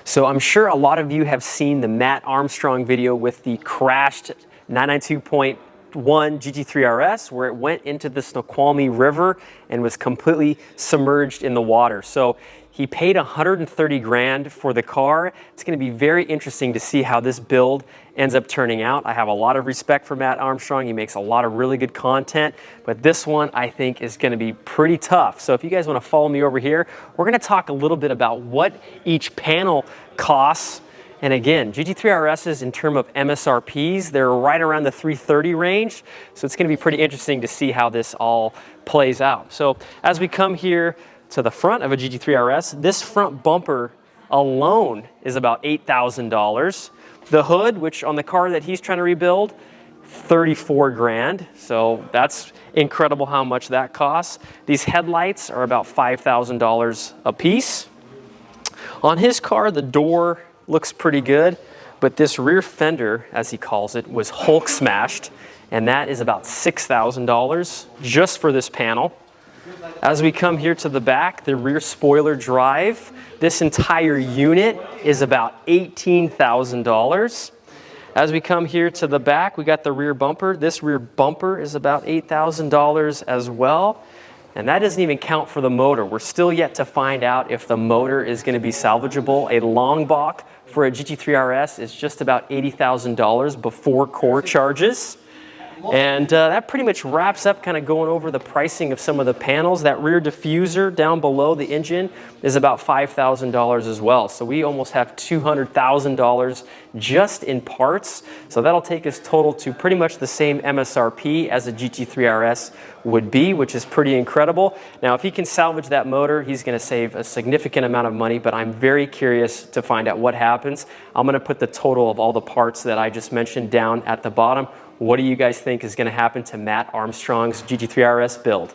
So I'm sure a lot of you have seen the Matt Armstrong video with the crashed 992.1 GT3RS, where it went into the Snoqualmie River and was completely submerged in the water. So he paid 130 grand for the car. It's going to be very interesting to see how this build ends up turning out. I have a lot of respect for Matt Armstrong. He makes a lot of really good content, but this one I think is going to be pretty tough. So if you guys want to follow me over here, we're going to talk a little bit about what each panel costs. And again, GT3RSs in terms of MSRPs, they're right around the 330 range. So it's going to be pretty interesting to see how this all plays out. So as we come here to the front of a GT3RS, this front bumper alone is about $8,000. The hood, which on the car that he's trying to rebuild, 34 grand. So that's incredible how much that costs. These headlights are about $5,000 a piece. On his car, the door looks pretty good, but this rear fender, as he calls it, was Hulk smashed, and that is about $6,000 just for this panel. As we come here to the back, the rear spoiler drive, this entire unit is about $18,000. As we come here to the back, we got the rear bumper. This rear bumper is about $8,000 as well. And that doesn't even count for the motor. We're still yet to find out if the motor is going to be salvageable. A long block for a GT3RS is just about $80,000 before core charges. And that pretty much wraps up kind of going over the pricing of some of the panels. That rear diffuser down below the engine is about $5,000 as well. So we almost have $200,000 just in parts. So that'll take us total to pretty much the same MSRP as a GT3RS would be, which is pretty incredible. Now, if he can salvage that motor, he's going to save a significant amount of money, but I'm very curious to find out what happens. I'm going to put the total of all the parts that I just mentioned down at the bottom. What do you guys think is going to happen to Matt Armstrong's GT3RS build?